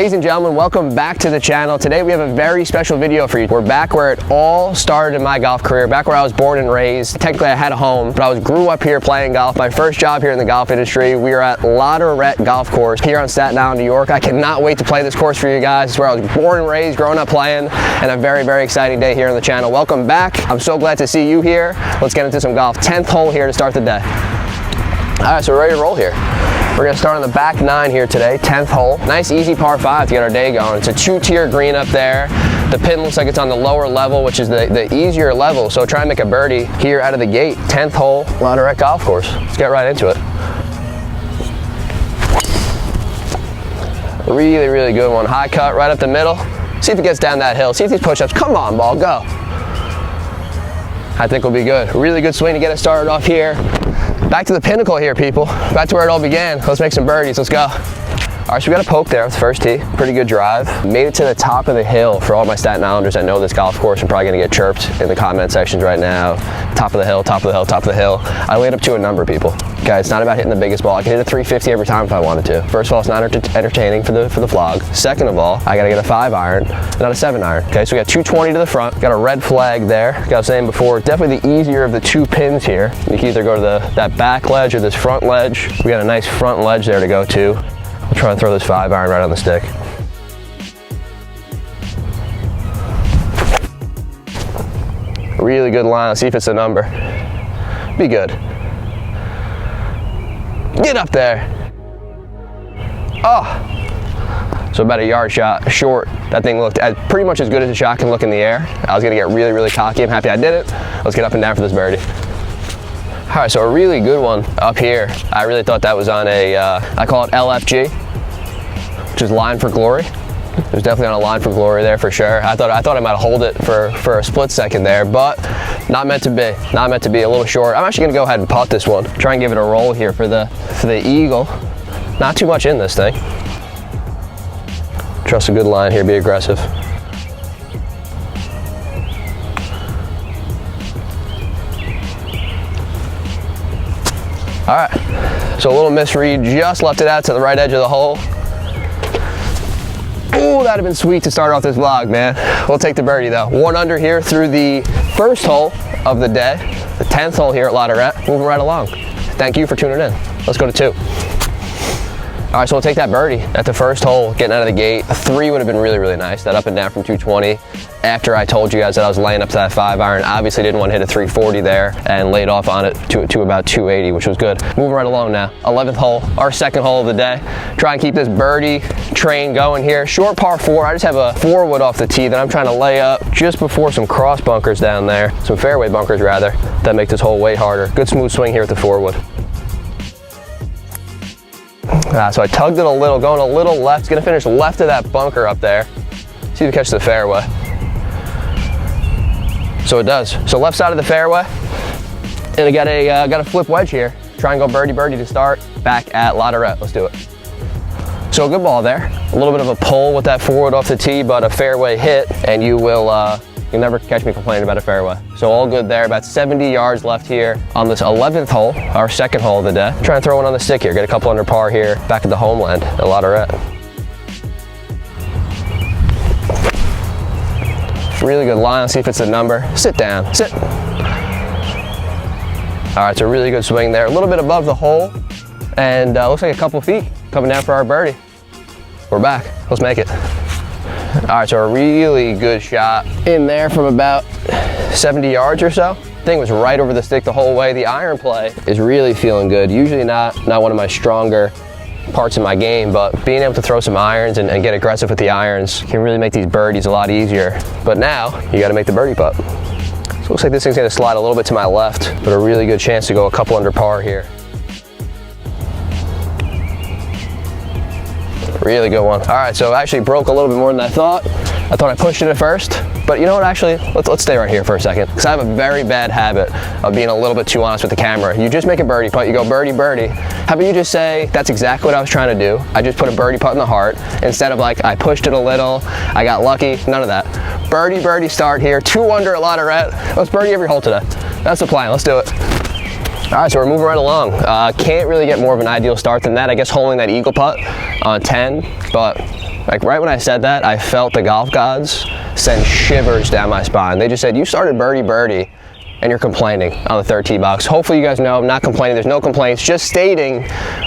Ladies and gentlemen, welcome back to the channel. Today we have a very special video for you. We're back where it all started in my golf career, back where I was born and raised. Technically I had a home, but I grew up here playing golf. My first job here in the golf industry, we are at Tourette Golf Course here on Staten Island, New York. I cannot wait to play this course for you guys. It's where I was born and raised, growing up playing, and a very, very exciting day here on the channel. Welcome back. I'm so glad to see you here. Let's get into some golf. 10th hole here to start the day. All right, so we're ready to roll here. We're gonna start on the back 9 here today, 10th hole. Nice easy par 5 to get our day going. It's a 2-tier green up there. The pin looks like it's on the lower level, which is the easier level. So try and make a birdie here out of the gate. 10th hole, Tourette Golf Course. Let's get right into it. Really, really good one. High cut right up the middle. See if it gets down that hill. See if these push-ups, come on ball, go. I think we'll be good. Really good swing to get it started off here. Back to the pinnacle here, people. Back to where it all began. Let's make some birdies, let's go. All right, so we got a poke there with the first tee. Pretty good drive. Made it to the top of the hill. For all my Staten Islanders that know this golf course, I'm probably gonna get chirped in the comment sections right now. Top of the hill, top of the hill, top of the hill. I laid up to a number, people. Okay, it's not about hitting the biggest ball. I can hit a 350 every time if I wanted to. First of all, it's not entertaining for the vlog. Second of all, I gotta get a 5-iron, not a 7-iron. Okay, so we got 220 to the front. Got a red flag there. Like I was saying before, definitely the easier of the 2 pins here. You can either go to that back ledge or this front ledge. We got a nice front ledge there to go to. I'll try and throw this 5-iron right on the stick. Really good line. Let's see if it's a number. Be good. Get up there. Oh. So about a yard shot short. That thing looked pretty much as good as a shot can look in the air. I was gonna get really, really cocky. I'm happy I did it. Let's get up and down for this birdie. All right, so a really good one up here. I really thought that was on a, I call it LFG, which is line for glory. It was definitely on a line for glory there for sure. I thought I might hold it for a split second there, but not meant to be. Not meant to be, a little short. I'm actually gonna go ahead and putt this one. Try and give it a roll here for the eagle. Not too much in this thing. Trust a good line here, be aggressive. All right, so a little misread, just left it out to the right edge of the hole. Ooh, that'd have been sweet to start off this vlog, man. We'll take the birdie though. 1 under here through the first hole of the day, the 10th hole here at Tourette. Moving right along. Thank you for tuning in. Let's go to 2. All right, so we'll take that birdie at the first hole, getting out of the gate. A 3 would have been really, really nice. That up and down from 220. After I told you guys that I was laying up to that 5-iron, obviously didn't want to hit a 340 there and laid off on it to about 280, which was good. Moving right along now. 11th hole, our second hole of the day. Try and keep this birdie train going here. Short par 4. I just have a 4-wood off the tee that I'm trying to lay up just before some cross bunkers down there, some fairway bunkers rather, that make this hole way harder. Good smooth swing here with the 4-wood. So I tugged it a little, going a little left. It's gonna finish left of that bunker up there. See if it catches the fairway. So it does. So left side of the fairway, and I got a flip wedge here. Try and go birdie birdie to start. Back at Tourette. Let's do it. So a good ball there. A little bit of a pull with that 4-wood off the tee, but a fairway hit, and you'll never catch me complaining about a fairway. So all good there. About 70 yards left here on this 11th hole, our second hole of the day. Try and throw one on the stick here. Get a couple under par here, back at the homeland at Tourette. Really good line. Let's see if it's a number. Sit down. Sit. All right, it's a really good swing there. A little bit above the hole, and looks like a couple feet coming down for our birdie. We're back. Let's make it. All right, so a really good shot in there from about 70 yards or so. Thing was right over the stick the whole way. The iron play is really feeling good. Usually not one of my stronger parts of my game, but being able to throw some irons and get aggressive with the irons can really make these birdies a lot easier. But now you got to make the birdie putt. So it looks like this thing's going to slide a little bit to my left, but a really good chance to go a couple under par here. Really good one. All right, so it actually broke a little bit more than I thought. I thought I pushed it at first, but you know what, actually, let's stay right here for a second, because I have a very bad habit of being a little bit too honest with the camera. You just make a birdie putt, you go birdie, birdie. How about you just say, that's exactly what I was trying to do. I just put a birdie putt in the heart, instead of like, I pushed it a little, I got lucky, none of that. Birdie, birdie start here, 2 under at Tourette. Let's birdie every hole today. That's the plan, let's do it. All right, so we're moving right along. Can't really get more of an ideal start than that. I guess holding that eagle putt on 10, but Like right when I said that, I felt the golf gods send shivers down my spine. They just said, you started birdie, and you're complaining on the third tee box. Hopefully you guys know I'm not complaining. There's no complaints, just stating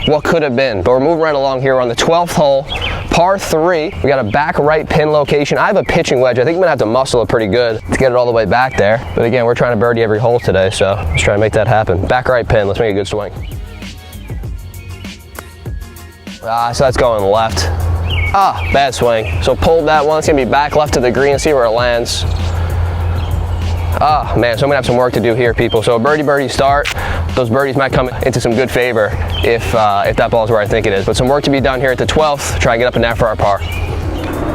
what could have been. But we're moving right along here. We're on the 12th hole, par 3. We got a back right pin location. I have a pitching wedge. I think I'm gonna have to muscle it pretty good to get it all the way back there. But again, we're trying to birdie every hole today, so let's try to make that happen. Back right pin, let's make a good swing. So that's going left. Bad swing. So pulled that one. It's gonna be back left to the green. See where it lands. Man, so I'm gonna have some work to do here, people. So a birdie start. Those birdies might come into some good favor if that ball is where I think it is. But some work to be done here at the 12th. Try and get up and down for our par.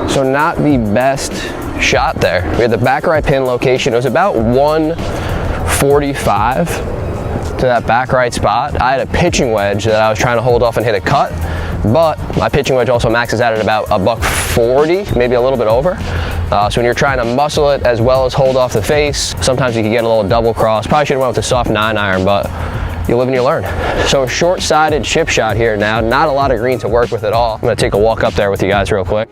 So not the best shot there. We had the back right pin location. It was about 145 to that back right spot. I had a pitching wedge that I was trying to hold off and hit a cut. But my pitching wedge also maxes out at about $140, maybe a little bit over. So when you're trying to muscle it as well as hold off the face, sometimes you can get a little double cross. Probably should have went with the soft 9-iron, but you live and you learn. So a short-sided chip shot here now. Not a lot of green to work with at all. I'm gonna take a walk up there with you guys real quick.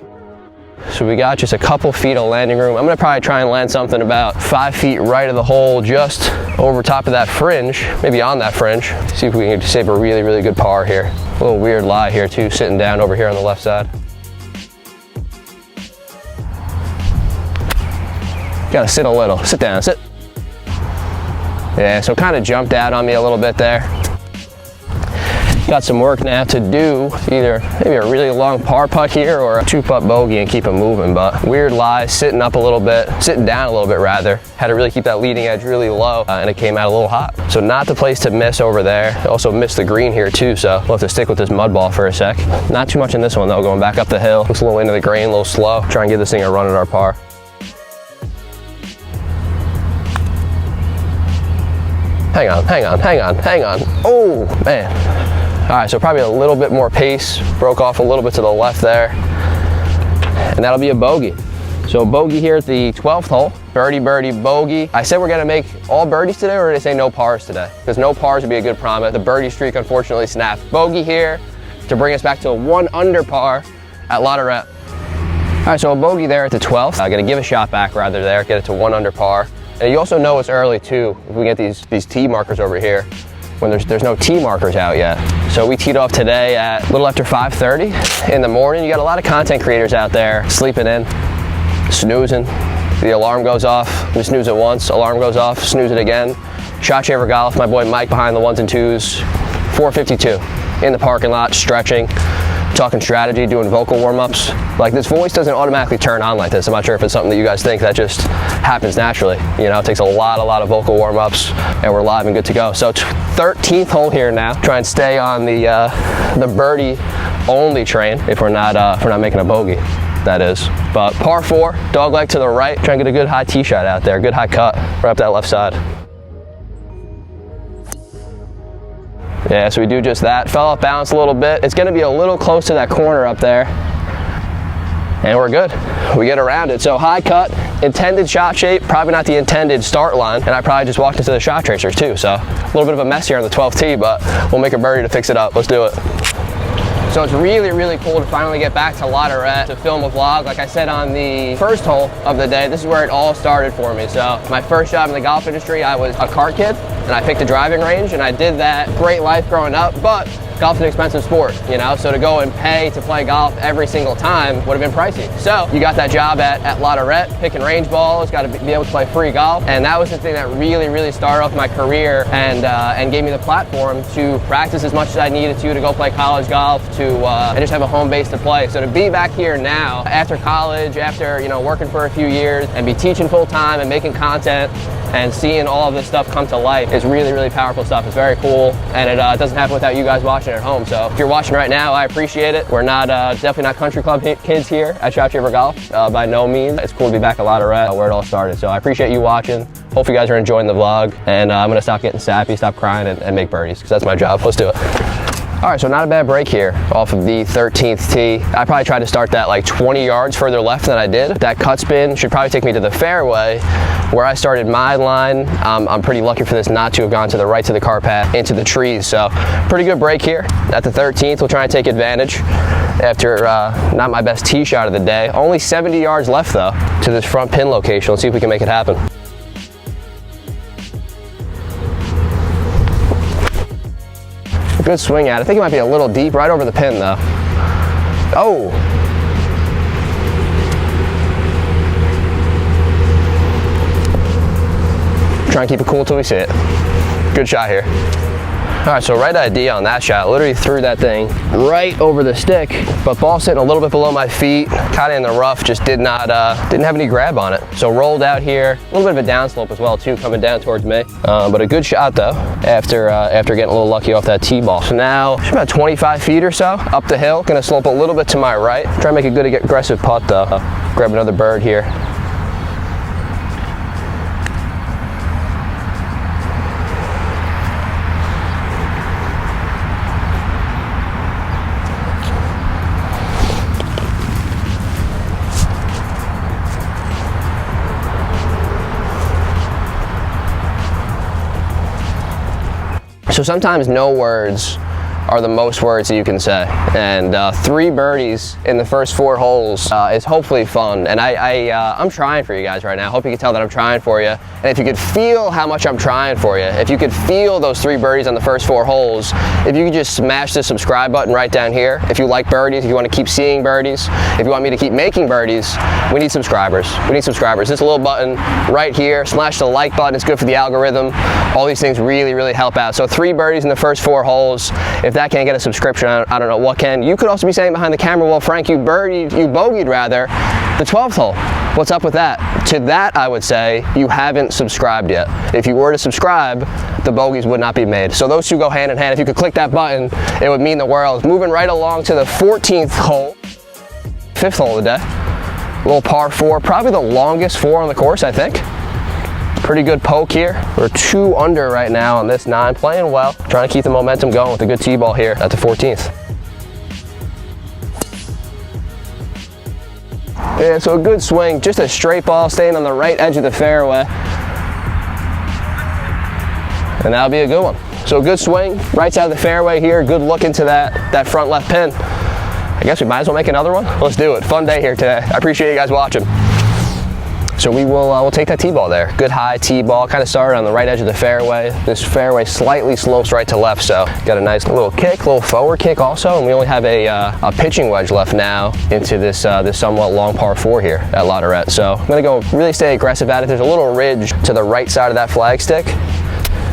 So we got just a couple feet of landing room. I'm gonna probably try and land something about 5 feet right of the hole, just over top of that fringe, maybe on that fringe. See if we can save a really, really good par here. A little weird lie here too, sitting down over here on the left side. Gotta sit a little, sit down, sit. Yeah, so kind of jumped out on me a little bit there. Got some work now to do, either maybe a really long par putt here or a 2-putt bogey and keep it moving, but weird lie, sitting up a little bit, sitting down a little bit rather. Had to really keep that leading edge really low and it came out a little hot. So not the place to miss over there. Also missed the green here too, so we'll have to stick with this mud ball for a sec. Not too much in this one though, going back up the hill. Looks a little into the grain, a little slow. Try and give this thing a run at our par. Hang on. Oh, man. All right, so probably a little bit more pace. Broke off a little bit to the left there. And that'll be a bogey. So bogey here at the 12th hole. Birdie, bogey. I said we're gonna make all birdies today, or did I say no pars today? Because no pars would be a good promise. The birdie streak unfortunately snapped. Bogey here to bring us back to a 1 under par at La Tourette. All right, so a bogey there at the 12th. I'm gonna give a shot back rather there, get it to 1 under par. And you also know it's early too, if we get these tee markers over here, when there's no tee markers out yet. So we teed off today at a little after 5:30 in the morning. You got a lot of content creators out there sleeping in, snoozing. The alarm goes off, we snooze it once, alarm goes off, snooze it again. Shot Shaver Golf, my boy Mike behind the 1s and 2s, 4:52 in the parking lot, stretching, talking strategy, doing vocal warm-ups. Like, this voice doesn't automatically turn on like this. I'm not sure if it's something that you guys think that just happens naturally. You know, it takes a lot of vocal warm-ups, and we're live and good to go. So 13th hole here now. Try and stay on the birdie only train if we're not making a bogey, that is. But par 4, dog leg to the right. Try and get a good high tee shot out there, good high cut right up that left side. Yeah, so we do just that. Fell off balance a little bit. It's gonna be a little close to that corner up there. And we're good. We get around it. So high cut, intended shot shape, probably not the intended start line. And I probably just walked into the shot tracers too. So a little bit of a mess here on the 12th tee, but we'll make a birdie to fix it up. Let's do it. So it's really cool to finally get back to La Tourette to film a vlog. Like I said on the first hole of the day, this is where it all started for me. So my first job in the golf industry, I was a car kid and I picked a driving range and I did that. Great life growing up, but golf's an expensive sport, you know? So to go and pay to play golf every single time would have been pricey. So you got that job at La Tourette, picking range balls, got to be able to play free golf. And that was the thing that really started off my career and gave me the platform to practice as much as I needed to go play college golf, and just have a home base to play. So to be back here now, after college, after, you know, working for a few years and be teaching full time and making content and seeing all of this stuff come to life is really powerful stuff. It's very cool, and it doesn't happen without you guys watching at home. So if you're watching right now, I appreciate it. We're not definitely not country club kids here at Shot Shaver Golf, by no means. It's cool to be back at La Tourette, where it all started. So I appreciate you watching. Hopefully you guys are enjoying the vlog, and I'm gonna stop getting sappy, stop crying, and make birdies, because that's my job. Let's do it. All right, so not a bad break here off of the 13th tee. I probably tried to start that like 20 yards further left than I did. That cut spin should probably take me to the fairway where I started my line. I'm pretty lucky for this not to have gone to the right to the car path into the trees. So pretty good break here at the 13th. We'll try and take advantage after not my best tee shot of the day. Only 70 yards left though to this front pin location. Let's see if we can make it happen. Good swing at it. I think it might be a little deep, right over the pin though. Oh! Try and keep it cool till we see it. Good shot here. All right, so right idea on that shot. Literally threw that thing right over the stick, but ball sitting a little bit below my feet, kind of in the rough, just didn't have any grab on it. So rolled out here, a little bit of a downslope as well too, coming down towards me. But a good shot though, after getting a little lucky off that tee ball. So now, about 25 feet or so up the hill, gonna slope a little bit to my right. Try and make a good aggressive putt though. Grab another bird here. So sometimes no words are the most words that you can say, and 3 birdies in the first 4 holes is hopefully fun. And I'm trying for you guys right now. I hope you can tell that I'm trying for you. And if you could feel how much I'm trying for you, if you could feel those 3 birdies on the first 4 holes, if you could just smash the subscribe button right down here. If you like birdies, if you want to keep seeing birdies, if you want me to keep making birdies, we need subscribers. We need subscribers. This little button right here, smash the like button. It's good for the algorithm. All these things really, really help out. So 3 birdies in the first 4 holes. If that can't get a subscription, I don't know what can. You could also be saying behind the camera, well, Frank, you bogeyed rather the 12th hole. What's up with that? To that, I would say you haven't subscribed yet. If you were to subscribe, the bogeys would not be made. So those two go hand in hand. If you could click that button, it would mean the world. Moving right along to the 14th hole, 5th hole of the day. A little par 4, probably the longest 4 on the course, I think. Pretty good poke here. We're 2 under right now on this 9, playing well. Trying to keep the momentum going with a good tee ball here at the 14th. Yeah, so a good swing, just a straight ball, staying on the right edge of the fairway. And that'll be a good one. So a good swing, right side of the fairway here, good look into that front left pin. I guess we might as well make another one. Let's do it. Fun day here today. I appreciate you guys watching. So we'll take that tee ball there. Good high tee ball, kind of started on the right edge of the fairway. This fairway slightly slopes right to left, so got a nice little kick, little forward kick also, and we only have a pitching wedge left now into this somewhat long par 4 here at La Tourette. So I'm gonna go really stay aggressive at it. There's a little ridge to the right side of that flagstick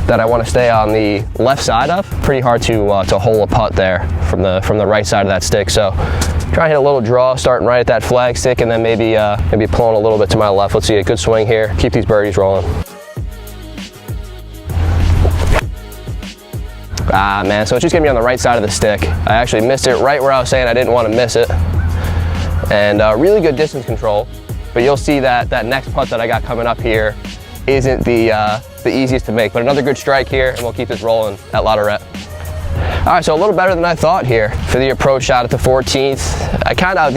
that I want to stay on the left side of. Pretty hard to hole a putt there from the right side of that stick. So try and hit a little draw, starting right at that flag stick, and then maybe pulling a little bit to my left. Let's see a good swing here. Keep these birdies rolling. Ah, man, so it's just gonna be on the right side of the stick. I actually missed it right where I was saying I didn't want to miss it. And really good distance control. But you'll see that next putt that I got coming up here isn't the easiest to make. But another good strike here, and we'll keep this rolling at La Tourette. All right, so a little better than I thought here for the approach shot at the 14th.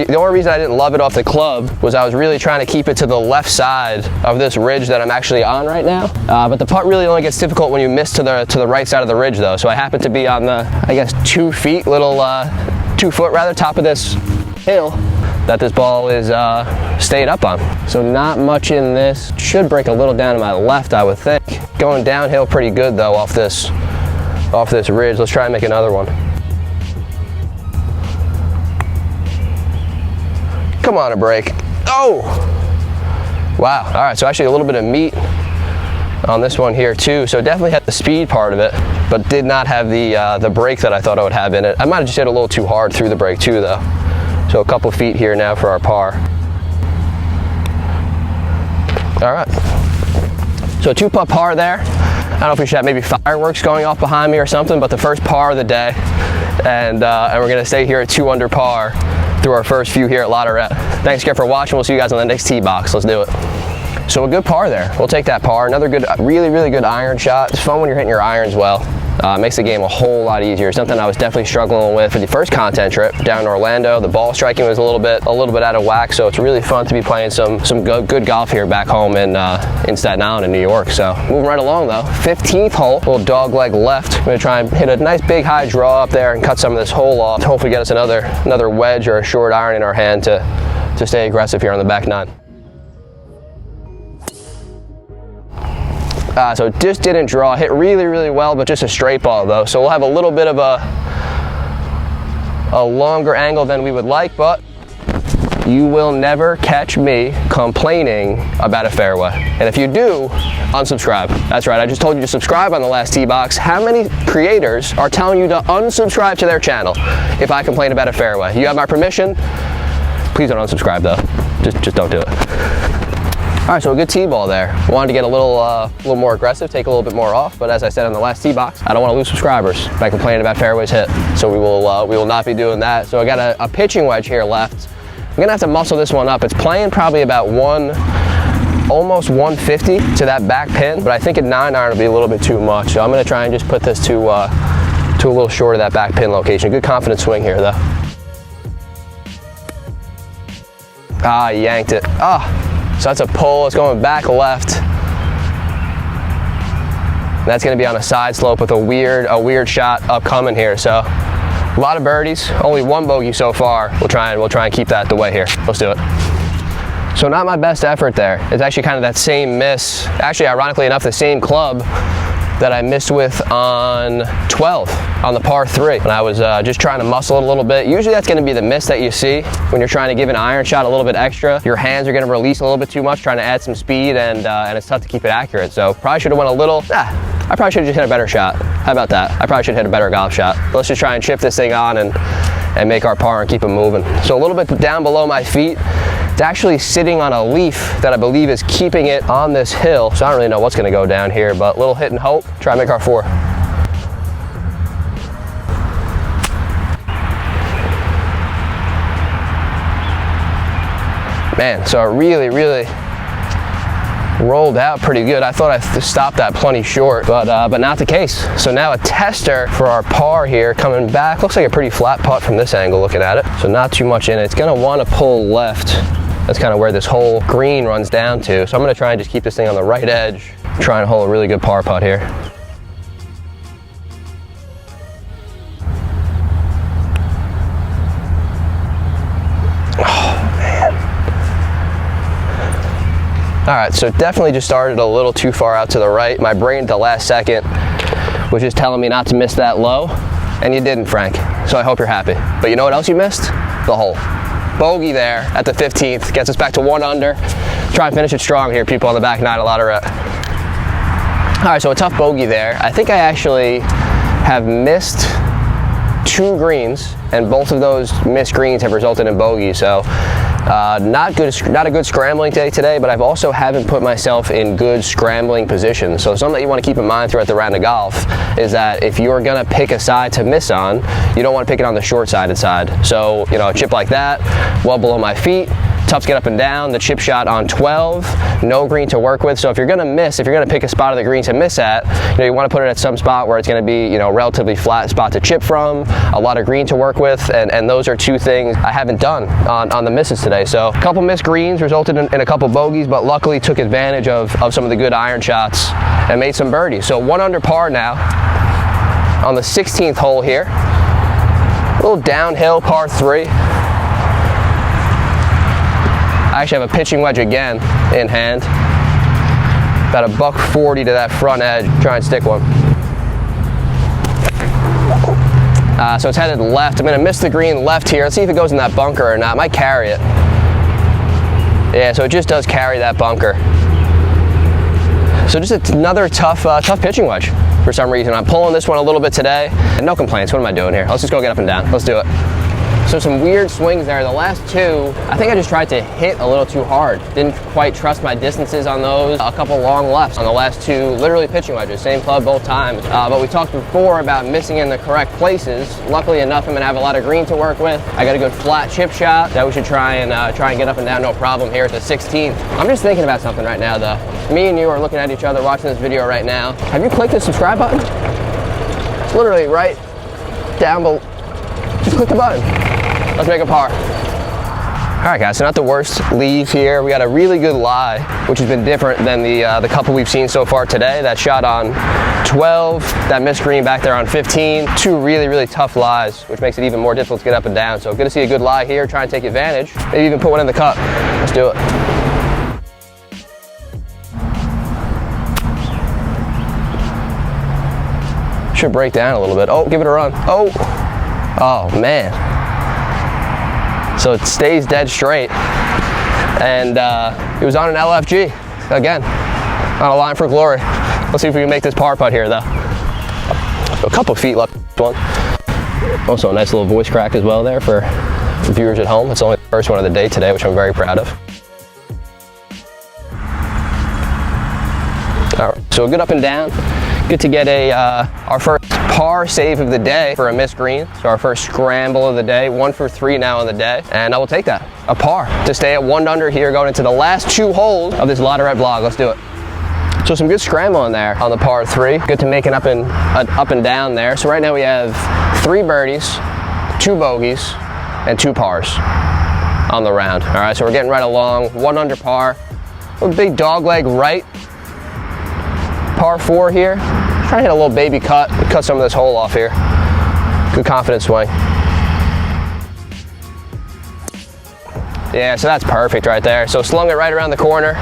The only reason I didn't love it off the club was I was really trying to keep it to the left side of this ridge that I'm actually on right now. But the putt really only gets difficult when you miss to the right side of the ridge though. So I happen to be on the, I guess, 2 feet, 2 foot rather, top of this hill that this ball is stayed up on. So not much in this. Should break a little down to my left, I would think. Going downhill pretty good though off this ridge. Let's try and make another one. Come on, a break. Oh! Wow, all right, so actually a little bit of meat on this one here too. So definitely had the speed part of it, but did not have the break that I thought I would have in it. I might have just hit a little too hard through the break too though. So a couple feet here now for our par. All right, so a 2-putt par there. I don't know if we should have maybe fireworks going off behind me or something, but the first par of the day. And we're gonna stay here at 2 under par through our first few here at La Tourette. Thanks again for watching. We'll see you guys on the next tee box. Let's do it. So a good par there. We'll take that par. Another good, really, really good iron shot. It's fun when you're hitting your irons well. Makes the game a whole lot easier. Something I was definitely struggling with for the first content trip down to Orlando. The ball striking was a little bit out of whack, so it's really fun to be playing some good golf here back home in Staten Island in New York. So moving right along though, 15th hole, little dog leg left. I'm gonna try and hit a nice big high draw up there and cut some of this hole off. Hopefully get us another wedge or a short iron in our hand to stay aggressive here on the back nine. So it just didn't draw. Hit really well, but just a straight ball though. So we'll have a little bit of a longer angle than we would like, but you will never catch me complaining about a fairway. And if you do, unsubscribe. That's right, I just told you to subscribe on the last tee box. How many creators are telling you to unsubscribe to their channel if I complain about a fairway? You have my permission. Please don't unsubscribe though. Just don't do it. All right, so a good tee ball there. Wanted to get a little more aggressive, take a little bit more off, but as I said on the last tee box, I don't want to lose subscribers by complaining about fairways hit. So we will not be doing that. So I got a pitching wedge here left. I'm gonna have to muscle this one up. It's playing probably about almost 150 to that back pin, but I think a 9-iron will be a little bit too much. So I'm gonna try and just put this to a little short of that back pin location. Good confident swing here though. Ah, yanked it. So that's a pull. It's going back left. And that's going to be on a side slope with a weird shot upcoming here. So a lot of birdies, only one bogey so far. We'll try and keep that the way here. Let's do it. So not my best effort there. It's actually kind of that same miss. Actually, ironically enough, the same club that I missed with on 12 on the par 3. And I was just trying to muscle it a little bit. Usually that's gonna be the miss that you see when you're trying to give an iron shot a little bit extra. Your hands are gonna release a little bit too much, trying to add some speed, and it's tough to keep it accurate. So probably should have went a little, I probably should have just hit a better shot. How about that? I probably should hit a better golf shot. Let's just try and chip this thing on and make our par and keep it moving. So a little bit down below my feet. It's actually sitting on a leaf that I believe is keeping it on this hill. So I don't really know what's gonna go down here, but little hit and hope. Try and make our 4. Man, so it really rolled out pretty good. I thought I stopped that plenty short, but not the case. So now a tester for our par here coming back. Looks like a pretty flat putt from this angle looking at it. So not too much in it. It's gonna wanna pull left. That's kind of where this whole green runs down to. So I'm gonna try and just keep this thing on the right edge. Try and hold a really good par putt here. Oh, man. All right, so definitely just started a little too far out to the right. My brain at the last second was just telling me not to miss that low, and you didn't, Frank. So I hope you're happy. But you know what else you missed? The hole. Bogey there at the 15th, gets us back to 1 under. Try and finish it strong here, people on the back nine, a lot of rep. All right, so a tough bogey there. I think I actually have missed 2 greens, and both of those missed greens have resulted in bogeys. So not a good scrambling day today, but I've also haven't put myself in good scrambling positions. So something that you want to keep in mind throughout the round of golf is that if you're gonna pick a side to miss on, you don't want to pick it on the short-sided side. So, you know, a chip like that, well below my feet, tough to get up and down. The chip shot on 12, no green to work with. So if you're gonna miss, if you're gonna pick a spot of the green to miss at, you want to put it at some spot where it's gonna be, you know, relatively flat spot to chip from, a lot of green to work with, and those are 2 things I haven't done on the misses today. So a couple missed greens resulted in a couple bogeys, but luckily took advantage of some of the good iron shots and made some birdies. So 1 under par now on the 16th hole here. A little downhill par 3. I actually have a pitching wedge again in hand. About a $140 to that front edge. Try and stick one. So it's headed left. I'm gonna miss the green left here. Let's see if it goes in that bunker or not. Might carry it. Yeah, so it just does carry that bunker. So just another tough pitching wedge for some reason. I'm pulling this one a little bit today. And no complaints. What am I doing here? Let's just go get up and down. Let's do it. So some weird swings there. The last 2, I think I just tried to hit a little too hard. Didn't quite trust my distances on those. A couple long lefts on the last 2, literally pitching wedges, same club both times. But we talked before about missing in the correct places. Luckily enough, I'm gonna have a lot of green to work with. I got a good flat chip shot that we should try and get up and down, no problem here at the 16th. I'm just thinking about something right now though. Me and you are looking at each other watching this video right now. Have you clicked the subscribe button? It's literally right down below. Just click the button. Let's make a par. All right, guys, so not the worst leave here. We got a really good lie, which has been different than the couple we've seen so far today. That shot on 12, that missed green back there on 15. Two really, really tough lies, which makes it even more difficult to get up and down. So good to see a good lie here, try and take advantage. Maybe even put one in the cup. Let's do it. Should break down a little bit. Oh, give it a run. Oh, man. So it stays dead straight. And it was on an LFG. Again, on a line for glory. Let's see if we can make this par putt here, though. A couple feet left. One. Also a nice little voice crack as well there for viewers at home. It's only the first one of the day today, which I'm very proud of. All right, so good up and down. Good to get our first par save of the day for a missed green. So our first scramble of the day, 1 for 3 now on the day. And I will take that, a par, to stay at 1 under here going into the last 2 holes of this Tourette vlog. Let's do it. So some good scrambling there on the par 3. Good to make an up and down there. So right now we have 3 birdies, 2 bogeys, and 2 pars on the round. All right, so we're getting right along, 1 under par. A big dog leg right. Par 4 here. Trying to hit a little baby cut some of this hole off here. Good confident swing. Yeah, so that's perfect right there. So slung it right around the corner.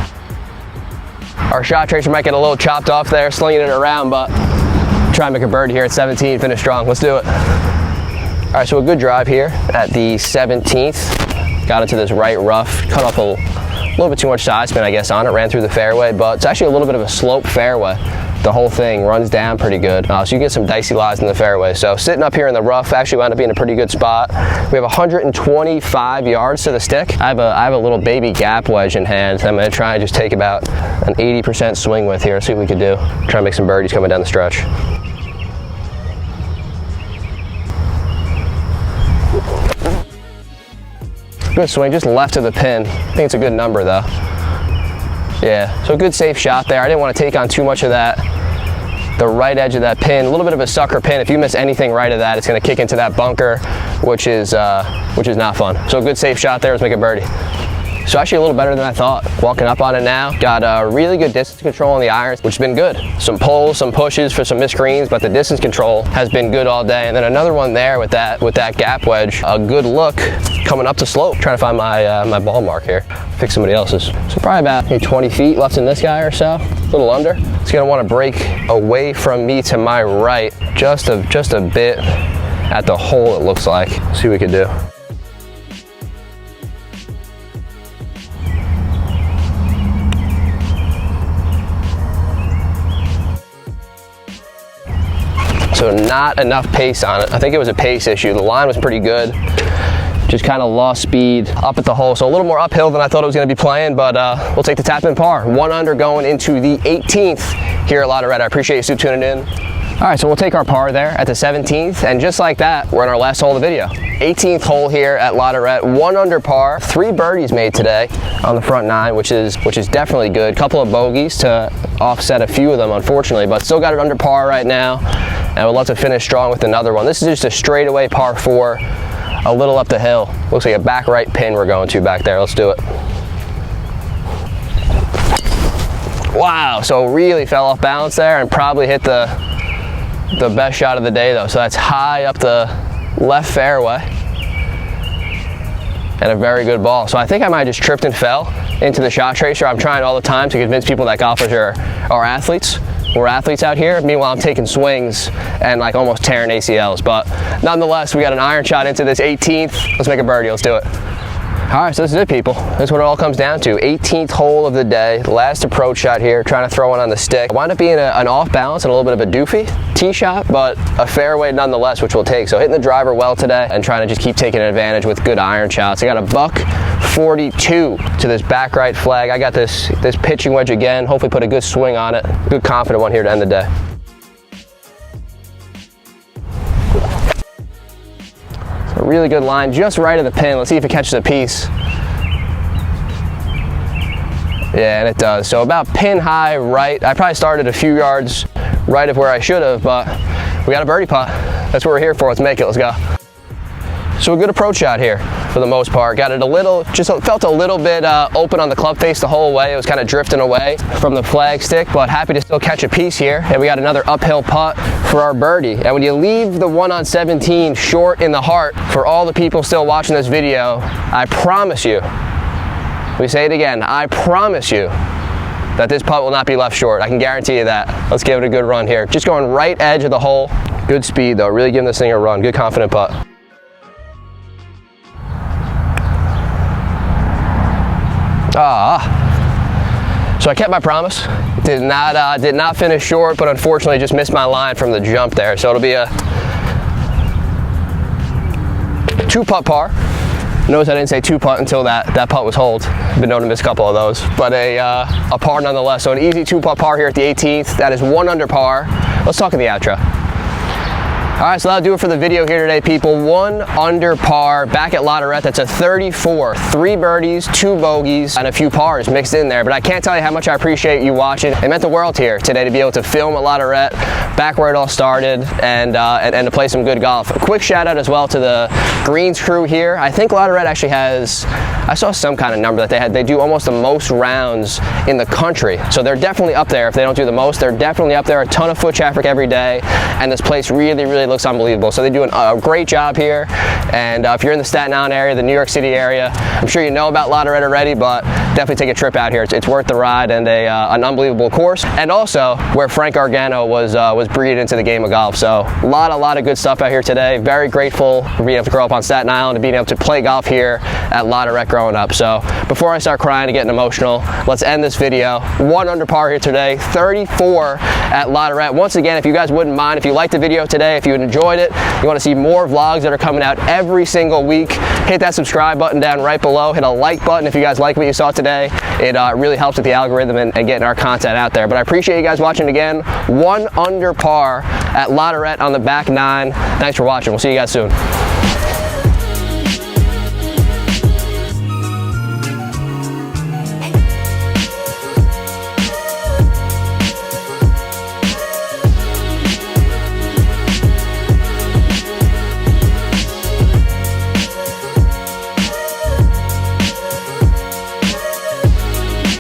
Our shot tracer might get a little chopped off there, slinging it around, but try and make a birdie here at 17, finish strong. Let's do it. All right, so a good drive here at the 17th. Got into this right rough, cut off a little bit too much side spin, I guess, on it. Ran through the fairway, but it's actually a little bit of a slope fairway. The whole thing runs down pretty good, so you get some dicey lies in the fairway. So sitting up here in the rough actually wound up being a pretty good spot. We have 125 yards to the stick. I have a little baby gap wedge in hand. I'm going to try and just take about an 80% swing with here. See what we can do. Try and make some birdies coming down the stretch. Good swing, just left of the pin. I think it's a good number though. Yeah, so a good safe shot there. I didn't want to take on too much of that. The right edge of that pin, a little bit of a sucker pin. If you miss anything right of that, it's going to kick into that bunker, which is not fun. So a good safe shot there. Let's make a birdie. So actually a little better than I thought. Walking up on it now. Got really good distance control on the irons, which has been good. Some pulls, some pushes for some missed greens, but the distance control has been good all day. And then another one there with that gap wedge. A good look coming up the slope. Trying to find my ball mark here. Fix somebody else's. So probably about maybe 20 feet left in this guy or so. A little under. It's gonna want to break away from me to my right, just a bit at the hole it looks like. See what we can do. So not enough pace on it. I think it was a pace issue. The line was pretty good. Just kind of lost speed up at the hole. So a little more uphill than I thought it was going to be playing, but we'll take the tap in par. 1 under going into the 18th here at Tourette. I appreciate you tuning in. All right, so we'll take our par there at the 17th, and just like that, we're in our last hole of the video. 18th hole here at Tourette, 1 under par, 3 birdies made today on the front 9, which is definitely good. Couple of bogeys to offset a few of them, unfortunately, but still got it under par right now, and we'd love to finish strong with another one. This is just a straightaway par 4, a little up the hill. Looks like a back right pin we're going to back there. Let's do it. Wow, so really fell off balance there and probably hit the best shot of the day though. So that's high up the left fairway and a very good ball. So I think I might have just tripped and fell into the shot tracer. I'm trying all the time to convince people that golfers are athletes. We're athletes out here. Meanwhile, I'm taking swings and like almost tearing ACLs. But nonetheless, we got an iron shot into this 18th. Let's make a birdie. Let's do it. All right, so this is it, people. This is what it all comes down to. 18th hole of the day, last approach shot here, trying to throw one on the stick. Wound up being an off balance and a little bit of a doofy tee shot, but a fairway nonetheless, which we'll take. So hitting the driver well today and trying to just keep taking advantage with good iron shots. I got a buck 42 to this back right flag. I got this pitching wedge again. Hopefully put a good swing on it. Good confident one here to end the day. A really good line, just right of the pin. Let's see if it catches a piece. Yeah, and it does. So about pin high right. I probably started a few yards right of where I should have, but we got a birdie putt. That's what we're here for. Let's make it. Let's go. So a good approach shot here for the most part. Got it a little, just felt a little bit open on the club face the whole way. It was kind of drifting away from the flag stick, but happy to still catch a piece here. And we got another uphill putt for our birdie. And when you leave the 1 on 17 short in the heart, for all the people still watching this video, I promise you, we say it again, I promise you that this putt will not be left short. I can guarantee you that. Let's give it a good run here. Just going right edge of the hole. Good speed though, really giving this thing a run. Good confident putt. So I kept my promise. Did not finish short, but unfortunately just missed my line from the jump there. So it'll be a 2-putt par. Notice I didn't say 2-putt until that putt was holed. Been known to miss a couple of those, but a par nonetheless. So an easy 2-putt par here at the 18th. That is 1 under par. Let's talk in the outro. All right, so that'll do it for the video here today, people. 1 under par back at La Tourette. That's a 34, 3 birdies, 2 bogeys, and a few pars mixed in there. But I can't tell you how much I appreciate you watching. It meant the world here today to be able to film at La Tourette, back where it all started, and to play some good golf. A quick shout out as well to the greens crew here. I think La Tourette actually has, I saw some kind of number that they had. They do almost the most rounds in the country. So they're definitely up there. If they don't do the most, they're definitely up there. A ton of foot traffic every day, and this place really looks unbelievable. So they do a great job here. And if you're in the Staten Island area, the New York City area, I'm sure you know about La Tourette already, but definitely take a trip out here. It's worth the ride, and an unbelievable course. And also where Frank Gargano was breeded into the game of golf. So a lot of good stuff out here today. Very grateful for being able to grow up on Staten Island and being able to play golf here at La Tourette growing up. So before I start crying and getting emotional, let's end this video. 1 under par here today, 34 at La Tourette. Once again, if you guys wouldn't mind, if you liked the video today, if you enjoyed it, you want to see more vlogs that are coming out every single week, hit that subscribe button down right below. Hit a like button if you guys like what you saw today. It really helps with the algorithm and getting our content out there. But I appreciate you guys watching again. 1 under par at La Tourette on the back 9. Thanks for watching. We'll see you guys soon.